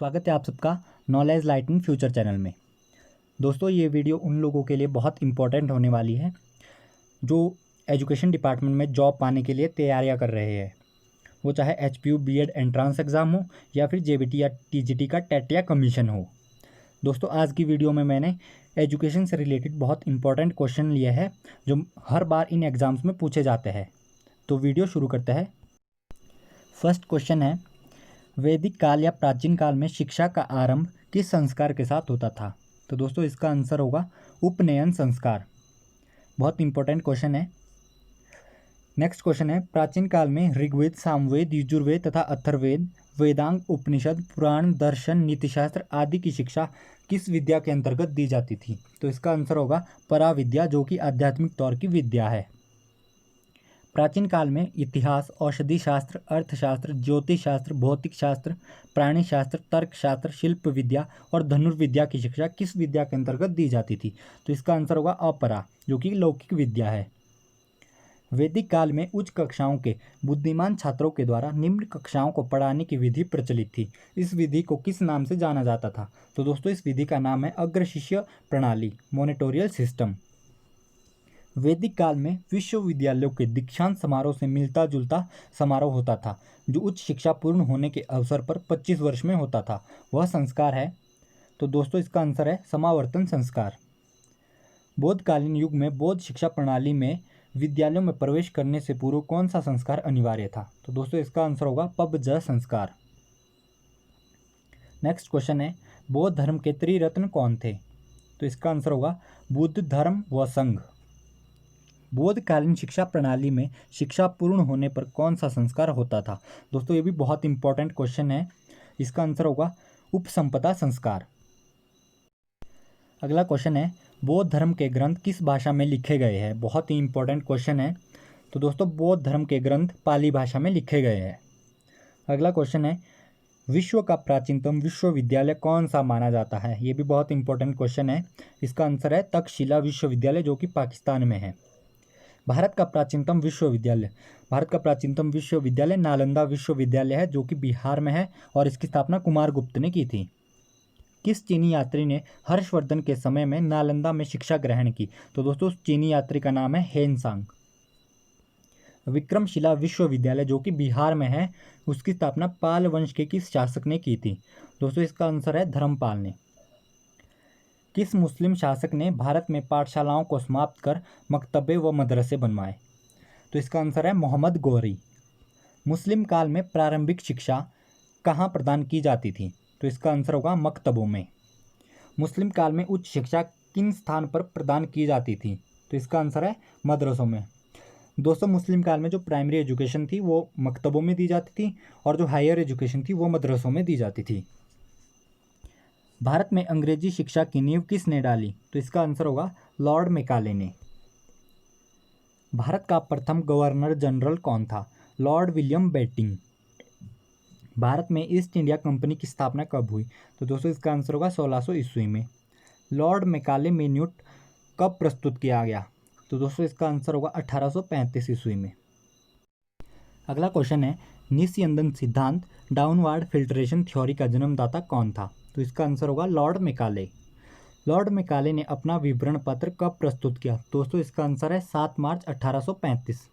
स्वागत है आप सबका knowledge light in future channel में। दोस्तों, ये वीडियो उन लोगों के लिए बहुत इंपॉर्टेंट होने वाली है जो एजुकेशन डिपार्टमेंट में जॉब पाने के लिए तैयारियां कर रहे हैं। वो चाहे HPU BEd एंट्रांस एग्ज़ाम हो या फिर JBT या TGT का टेट या कमीशन हो। दोस्तों, आज की वीडियो में मैंने एजुकेशन से रिलेटेड बहुत इंपॉर्टेंट क्वेश्चन लिए हैं जो हर बार इन एग्ज़ाम्स में पूछे जाते हैं। तो वीडियो शुरू करते हैं। फर्स्ट क्वेश्चन है, वैदिक काल या प्राचीन काल में शिक्षा का आरंभ किस संस्कार के साथ होता था? तो दोस्तों, इसका आंसर होगा उपनयन संस्कार। बहुत इंपॉर्टेंट क्वेश्चन है। नेक्स्ट क्वेश्चन है, प्राचीन काल में ऋग्वेद, सामवेद, यजुर्वेद तथा अथर्ववेद, वेदांग, उपनिषद, पुराण, दर्शन, नीतिशास्त्र आदि की शिक्षा किस विद्या के अंतर्गत दी जाती थी? तो इसका आंसर होगा पराविद्या, जो कि आध्यात्मिक तौर की विद्या है। प्राचीन काल में इतिहास, औषधि शास्त्र, अर्थशास्त्र, ज्योतिष शास्त्र, भौतिक शास्त्र, प्राणी शास्त्र, तर्कशास्त्र, शिल्प विद्या और धनुर्विद्या की शिक्षा किस विद्या के अंतर्गत दी जाती थी? तो इसका आंसर होगा अपरा, जो कि लौकिक विद्या है। वैदिक काल में उच्च कक्षाओं के बुद्धिमान छात्रों के द्वारा निम्न कक्षाओं को पढ़ाने की विधि प्रचलित थी। इस विधि को किस नाम से जाना जाता था? तो दोस्तों, इस विधि का नाम है अग्रशिष्य प्रणाली, मोनेटोरियल सिस्टम। वैदिक काल में विश्वविद्यालयों के दीक्षांत समारोह से मिलता जुलता समारोह होता था, जो उच्च शिक्षा पूर्ण होने के अवसर पर 25 वर्ष में होता था। वह संस्कार है, तो दोस्तों इसका आंसर है समावर्तन संस्कार। बौद्धकालीन युग में बौद्ध शिक्षा प्रणाली में विद्यालयों में प्रवेश करने से पूर्व कौन सा संस्कार अनिवार्य था? तो दोस्तों, इसका आंसर होगा पबज संस्कार। नेक्स्ट क्वेश्चन है, बौद्ध धर्म के त्रिरत्न कौन थे? तो इसका आंसर होगा बुद्ध, धर्म व संघ। बौद्धकालीन शिक्षा प्रणाली में शिक्षा पूर्ण होने पर कौन सा संस्कार होता था? दोस्तों, ये भी बहुत इंपॉर्टेंट क्वेश्चन है। इसका आंसर होगा उपसंपदा संस्कार। अगला क्वेश्चन है, बौद्ध धर्म के ग्रंथ किस भाषा में लिखे गए हैं? बहुत ही इंपॉर्टेंट क्वेश्चन है। तो दोस्तों, बौद्ध धर्म के ग्रंथ पाली भाषा में लिखे गए हैं। अगला क्वेश्चन है, विश्व का प्राचीनतम विश्वविद्यालय कौन सा माना जाता है? ये भी बहुत इंपॉर्टेंट क्वेश्चन है। इसका आंसर है तक्षशिला विश्वविद्यालय, जो कि पाकिस्तान में है। भारत का प्राचीनतम विश्वविद्यालय नालंदा विश्वविद्यालय है, जो कि बिहार में है और इसकी स्थापना कुमारगुप्त ने की थी। किस चीनी यात्री ने हर्षवर्धन के समय में नालंदा में शिक्षा ग्रहण की? तो दोस्तों, उस चीनी यात्री का नाम है हेनसांग। विक्रमशिला विश्वविद्यालय, जो कि बिहार में है, उसकी स्थापना पाल वंश के किस शासक ने की थी? दोस्तों, इसका आंसर है धर्मपाल ने। किस मुस्लिम शासक ने भारत में पाठशालाओं को समाप्त कर मकतबे व मदरसे बनवाए? तो इसका आंसर है मोहम्मद गौरी। मुस्लिम काल में प्रारंभिक शिक्षा कहाँ प्रदान की जाती थी? तो इसका आंसर होगा मकतबों में। मुस्लिम काल में उच्च शिक्षा किन स्थान पर प्रदान की जाती थी? तो इसका आंसर है मदरसों में। दोस्तों, मुस्लिम काल में जो प्राइमरी एजुकेशन थी वो मकतबों में दी जाती थी और जो हायर एजुकेशन थी वो मदरसों में दी जाती थी। भारत में अंग्रेजी शिक्षा की नींव किसने डाली? तो इसका आंसर होगा लॉर्ड मेकाले ने। भारत का प्रथम गवर्नर जनरल कौन था? Lord William Bentinck. भारत में ईस्ट इंडिया कंपनी की स्थापना कब हुई? तो दोस्तों, इसका आंसर होगा 1600 ईस्वी में। लॉर्ड मेकाले मिन्यूट कब प्रस्तुत किया गया? तो दोस्तों, इसका आंसर होगा 1835 ईस्वी में। अगला क्वेश्चन है, निस्यंदन सिद्धांत डाउनवार्ड फिल्ट्रेशन थ्योरी का जन्मदाता कौन था? तो इसका आंसर होगा लॉर्ड मेकाले। लॉर्ड मेकाले ने अपना विवरण पत्र कब प्रस्तुत किया? दोस्तों, इसका आंसर है 7 मार्च 1835।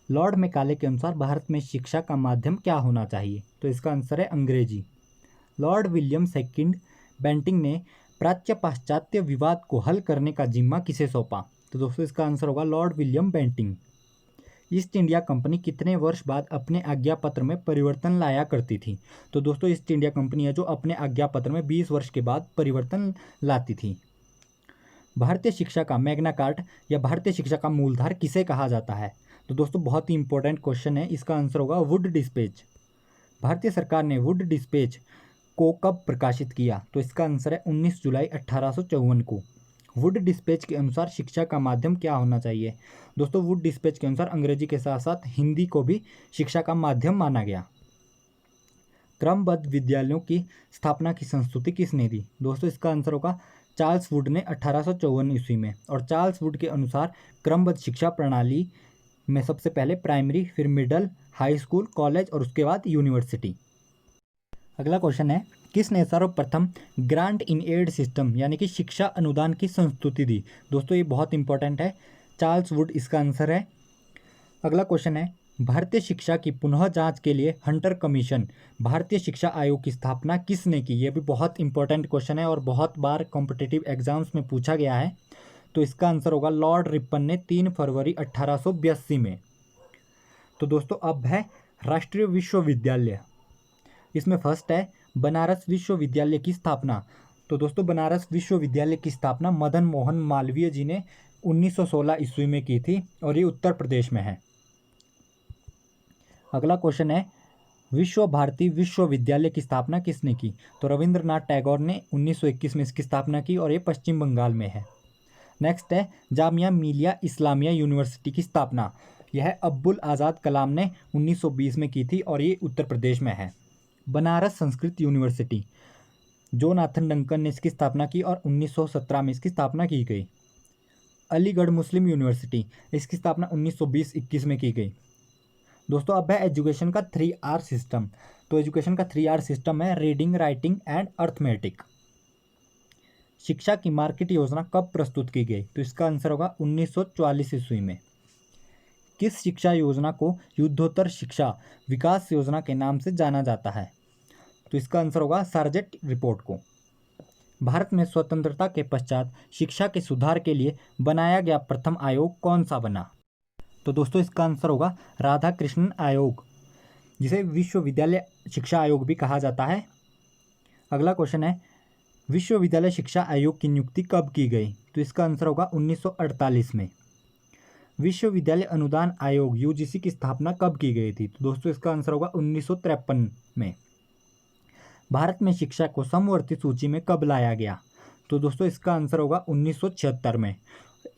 लॉर्ड मेकाले के अनुसार भारत में शिक्षा का माध्यम क्या होना चाहिए? तो इसका आंसर है अंग्रेजी। लॉर्ड विलियम सेकंड बेंटिंक ने प्राच्य पाश्चात्य विवाद को हल करने का जिम्मा किसे सौंपा? तो दोस्तों, इसका आंसर होगा Lord William Bentinck. East India company कितने वर्ष बाद अपने आज्ञा पत्र में परिवर्तन लाया करती थी? तो दोस्तों, ईस्ट इंडिया कंपनी है जो अपने आज्ञा पत्र में 20 वर्ष के बाद परिवर्तन लाती थी। भारतीय शिक्षा का मैग्ना कार्ट या भारतीय शिक्षा का मूलधार किसे कहा जाता है? तो दोस्तों, बहुत ही इंपॉर्टेंट क्वेश्चन है। इसका आंसर होगा वुड डिस्पैच। भारतीय सरकार ने वुड डिस्पैच को कब प्रकाशित किया? तो इसका आंसर है 19 जुलाई 1854 को। वुड डिस्पैच के अनुसार शिक्षा का माध्यम क्या होना चाहिए? दोस्तों, वुड डिस्पैच के अनुसार अंग्रेजी के साथ साथ हिंदी को भी शिक्षा का माध्यम माना गया। क्रमबद्ध विद्यालयों की स्थापना की संस्तुति किसने दी? दोस्तों, इसका आंसर होगा चार्ल्स वुड ने 1854 ईस्वी में। और चार्ल्स वुड के अनुसार क्रमबद्ध शिक्षा प्रणाली में सबसे पहले प्राइमरी, फिर मिडल, हाई स्कूल, कॉलेज और उसके बाद यूनिवर्सिटी। अगला क्वेश्चन है, किसने सर्वप्रथम ग्रांट इन एड सिस्टम यानी कि शिक्षा अनुदान की संस्तुति दी? दोस्तों ये बहुत इंपॉर्टेंट है, चार्ल्स वुड इसका आंसर है। अगला क्वेश्चन है, भारतीय शिक्षा की पुनः जांच के लिए हंटर कमीशन भारतीय शिक्षा आयोग की स्थापना किसने की? यह भी बहुत इंपॉर्टेंट क्वेश्चन है और बहुत बार कॉम्पिटिटिव एग्जाम्स में पूछा गया है। तो इसका आंसर होगा लॉर्ड रिपन ने 3 फरवरी 1882 में। तो दोस्तों अब है राष्ट्रीय विश्वविद्यालय। इसमें फर्स्ट है बनारस विश्वविद्यालय की स्थापना। तो दोस्तों बनारस विश्वविद्यालय की स्थापना मदन मोहन मालवीय जी ने 1916 ईस्वी में की थी और ये उत्तर प्रदेश में है। अगला क्वेश्चन है, विश्व भारती विश्वविद्यालय की स्थापना किसने की? तो रविंद्रनाथ टैगोर ने 1921 में इसकी स्थापना की और ये पश्चिम बंगाल में है। नेक्स्ट है जामिया मिलिया इस्लामिया यूनिवर्सिटी की स्थापना। यह अब्दुल आज़ाद कलाम ने 1920 में की थी और ये उत्तर प्रदेश में है। Banaras Sanskrit university Jonathan Duncan ने इसकी स्थापना की और 1917 में इसकी स्थापना की गई। अलीगढ़ मुस्लिम यूनिवर्सिटी, इसकी स्थापना 1920-21 में की गई। दोस्तों अब है एजुकेशन का 3R सिस्टम। तो एजुकेशन का 3R सिस्टम है रीडिंग, राइटिंग एंड अर्थमेटिक। शिक्षा की मार्केट योजना कब प्रस्तुत की गई? तो इसका आंसर होगा 1944 ईस्वी में। किस शिक्षा योजना को युद्धोत्तर शिक्षा विकास योजना के नाम से जाना जाता है? तो इसका आंसर होगा सार्जेंट रिपोर्ट को। भारत में स्वतंत्रता के पश्चात शिक्षा के सुधार के लिए बनाया गया प्रथम आयोग कौन सा बना? तो दोस्तों इसका आंसर होगा राधा कृष्णन आयोग, जिसे विश्वविद्यालय शिक्षा आयोग भी कहा जाता है। अगला क्वेश्चन है, विश्वविद्यालय शिक्षा आयोग की नियुक्ति कब की गई? तो इसका आंसर होगा 1948 में। विश्वविद्यालय अनुदान आयोग यूजीसी की स्थापना कब की गई थी? तो दोस्तों इसका आंसर होगा 1953 में। भारत में शिक्षा को समवर्ती सूची में कब लाया गया? तो दोस्तों इसका आंसर होगा 1976 में।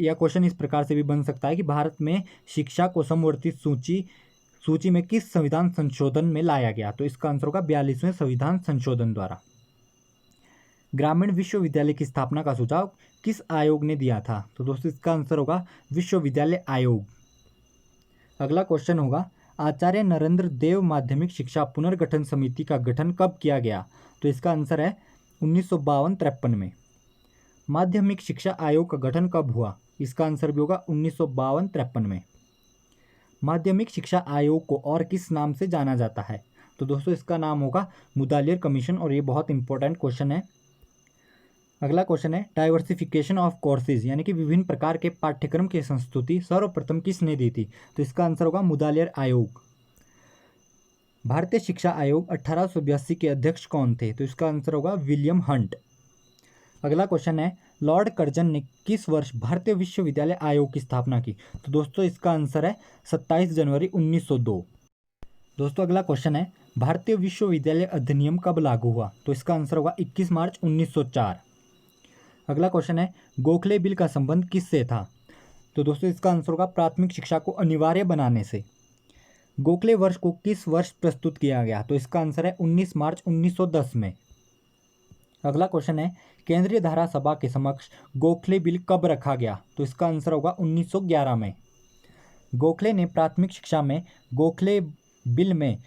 यह क्वेश्चन इस प्रकार से भी बन सकता है कि भारत में शिक्षा को समवर्ती सूची में किस संविधान संशोधन में लाया गया? तो इसका आंसर होगा 42वें संविधान संशोधन द्वारा। ग्रामीण विश्वविद्यालय की स्थापना का सुझाव किस आयोग ने दिया था? तो दोस्तों इसका आंसर होगा विश्वविद्यालय आयोग। अगला क्वेश्चन होगा, आचार्य नरेंद्र देव माध्यमिक शिक्षा पुनर्गठन समिति का गठन कब किया गया? तो इसका आंसर है 1952-53 में। माध्यमिक शिक्षा आयोग का गठन कब हुआ? इसका आंसर भी होगा 1952-53 में। माध्यमिक शिक्षा आयोग को और किस नाम से जाना जाता है? तो दोस्तों इसका नाम होगा मुदालियर कमीशन और ये बहुत इंपॉर्टेंट क्वेश्चन है। अगला क्वेश्चन है, डाइवर्सिफिकेशन ऑफ कोर्सेज यानी कि विभिन्न प्रकार के पाठ्यक्रम की संस्तुति सर्वप्रथम किसने दी थी? तो इसका आंसर होगा मुदालियर आयोग। भारतीय शिक्षा आयोग 1882 के अध्यक्ष कौन थे? तो इसका आंसर होगा विलियम हंट। अगला क्वेश्चन है, लॉर्ड कर्जन ने किस वर्ष भारतीय विश्वविद्यालय आयोग की स्थापना की? तो दोस्तों इसका आंसर है 27 जनवरी 1902। दोस्तों अगला क्वेश्चन है, भारतीय विश्वविद्यालय अधिनियम कब लागू हुआ? तो इसका आंसर होगा 21 मार्च 1904। अगला क्वेश्चन है, गोखले बिल का संबंध किससे था? तो दोस्तों इसका आंसर होगा प्राथमिक शिक्षा को अनिवार्य बनाने से। गोखले वर्ष को किस वर्ष प्रस्तुत किया गया? तो इसका आंसर है 19 मार्च 1910 में। अगला क्वेश्चन है, केंद्रीय धारा सभा के समक्ष गोखले बिल कब रखा गया? तो इसका आंसर होगा 1911 में। गोखले ने प्राथमिक शिक्षा में गोखले बिल में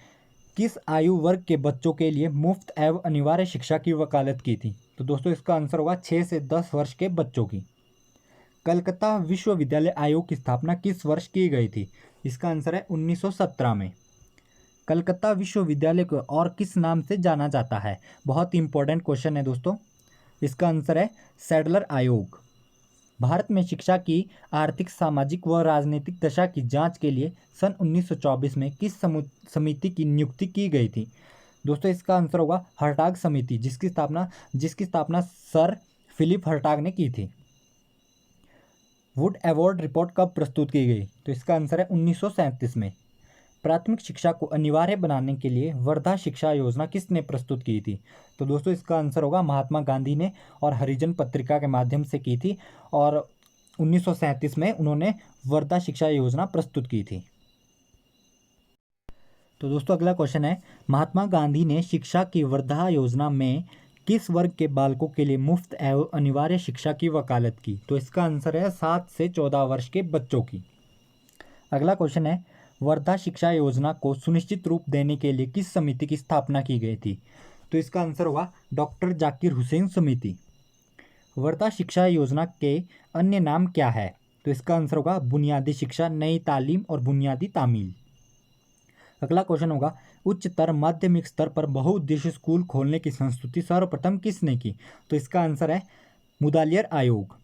किस आयु वर्ग के बच्चों के लिए मुफ्त एवं अनिवार्य शिक्षा की वकालत की थी? तो दोस्तों इसका आंसर होगा 6 से 10 वर्ष के बच्चों की। कलकत्ता विश्वविद्यालय आयोग की स्थापना किस वर्ष की गई थी? इसका आंसर है 1917 में। कलकत्ता विश्वविद्यालय को और किस नाम से जाना जाता है? बहुत इंपॉर्टेंट क्वेश्चन है दोस्तों। इसका आंसर है सैडलर आयोग। भारत में शिक्षा की आर्थिक, सामाजिक व राजनीतिक दशा की जांच के लिए सन 1924 में किस समिति की नियुक्ति की गई थी? दोस्तों इसका आंसर होगा हर्टाग समिति, जिसकी स्थापना सर फिलिप हर्टाग ने की थी। वुड अवार्ड रिपोर्ट कब प्रस्तुत की गई? तो इसका आंसर है 1937 में। प्राथमिक शिक्षा को अनिवार्य बनाने के लिए वर्धा शिक्षा योजना किसने प्रस्तुत की थी? तो दोस्तों इसका आंसर होगा महात्मा गांधी ने और हरिजन पत्रिका के माध्यम से की थी और 1937 में उन्होंने वर्धा शिक्षा योजना प्रस्तुत की थी। तो दोस्तों अगला क्वेश्चन है, महात्मा गांधी ने शिक्षा की वर्धा योजना में किस वर्ग के बालकों के लिए मुफ्त एवं अनिवार्य शिक्षा की वकालत की? तो इसका आंसर है 7 से 14 वर्ष के बच्चों की। अगला क्वेश्चन है, वर्धा शिक्षा योजना को सुनिश्चित रूप देने के लिए किस समिति की स्थापना की गई थी? तो इसका आंसर होगा डॉक्टर जाकिर हुसैन समिति। वर्धा शिक्षा योजना के अन्य नाम क्या है? तो इसका आंसर होगा बुनियादी शिक्षा, नई तालीम और बुनियादी तामील। अगला क्वेश्चन होगा उच्चतर माध्यमिक स्तर पर बहुउद्देशीय स्कूल खोलने की संस्तुति सर्वप्रथम किसने की? तो इसका आंसर है मुदालियर आयोग।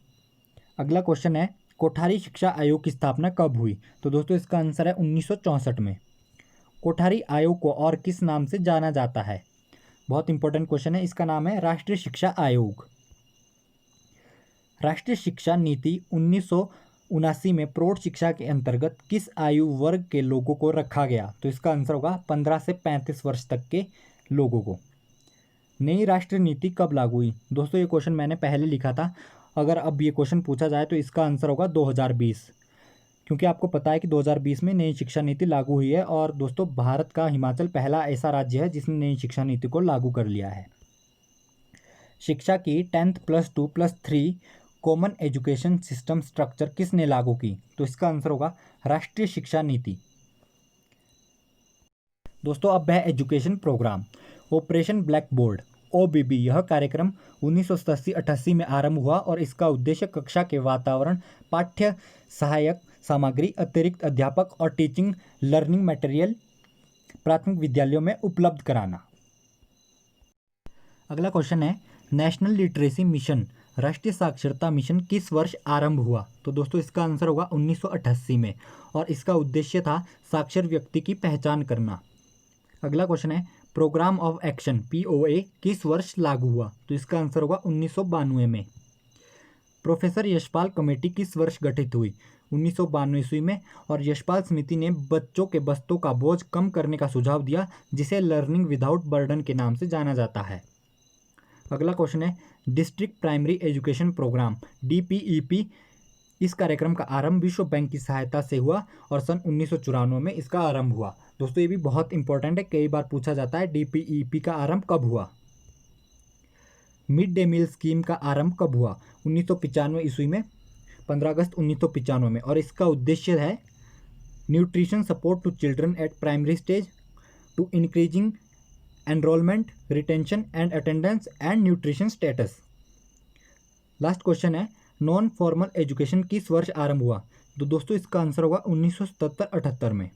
अगला क्वेश्चन है कोठारी शिक्षा आयोग की स्थापना कब हुई? तो दोस्तों इसका आंसर है 1964 में। कोठारी आयोग को और किस नाम से जाना जाता है? बहुत इंपॉर्टेंट क्वेश्चन है, इसका नाम है राष्ट्रीय शिक्षा आयोग। राष्ट्रीय शिक्षा नीति 1979 में प्रौढ़ शिक्षा के अंतर्गत किस आयु वर्ग के लोगों को रखा गया? तो इसका आंसर होगा 15 से 35 वर्ष तक के लोगों को। नई राष्ट्रीय नीति कब लागू हुई? दोस्तों ये क्वेश्चन मैंने पहले लिखा था, अगर अब ये क्वेश्चन पूछा जाए तो इसका आंसर होगा 2020, क्योंकि आपको पता है कि 2020 में नई शिक्षा नीति लागू हुई है। और दोस्तों भारत का हिमाचल पहला ऐसा राज्य है जिसने नई शिक्षा नीति को लागू कर लिया है। शिक्षा की 10th +2 +3 common education system structure किसने लागू की? तो इसका आंसर होगा राष्ट्रीय शिक्षा नीति। दोस्तों अब है education programme. Operation black board OBB यह कार्यक्रम 1987-88 में आरंभ हुआ और इसका उद्देश्य कक्षा के वातावरण, पाठ्य सहायक सामग्री, अतिरिक्त अध्यापक और टीचिंग लर्निंग मटेरियल प्राथमिक विद्यालयों में उपलब्ध कराना। अगला क्वेश्चन है नेशनल लिटरेसी मिशन राष्ट्रीय साक्षरता मिशन किस वर्ष आरंभ हुआ? तो दोस्तों इसका आंसर होगा 1988 में और इसका उद्देश्य था साक्षर व्यक्ति की पहचान करना। अगला क्वेश्चन है प्रोग्राम ऑफ एक्शन POA किस वर्ष लागू हुआ? तो इसका आंसर होगा 1992 में। प्रोफेसर यशपाल कमेटी किस वर्ष गठित हुई? 1992 ईस्वी में। और यशपाल समिति ने बच्चों के बस्तों का बोझ कम करने का सुझाव दिया, जिसे लर्निंग विदाउट बर्डन के नाम से जाना जाता है। अगला क्वेश्चन है district primary education programme DPEP इस कार्यक्रम का आरंभ विश्व बैंक की सहायता से हुआ और सन 1994 में इसका आरंभ हुआ। दोस्तों ये भी बहुत इंपॉर्टेंट है, कई बार पूछा जाता है DPEP का आरंभ कब हुआ। मिड डे मील स्कीम का आरंभ कब हुआ? 1995 ईस्वी में, 15 अगस्त 1995 में। और इसका उद्देश्य है nutrition support to children at primary stage to increasing enrolment, retention and attendance and nutrition status. Last question है नॉन फॉर्मल एजुकेशन किस वर्ष आरंभ हुआ? तो दोस्तों इसका आंसर होगा 1977-78 में।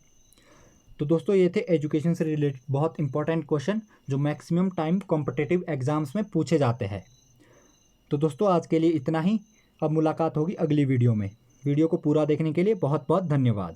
तो दोस्तों ये थे एजुकेशन से रिलेटेड बहुत इंपॉर्टेंट क्वेश्चन जो मैक्सिमम टाइम कॉम्पिटिटिव एग्जाम्स में पूछे जाते हैं। तो दोस्तों आज के लिए इतना ही, अब मुलाकात होगी अगली वीडियो में। वीडियो को पूरा देखने के लिए बहुत बहुत धन्यवाद।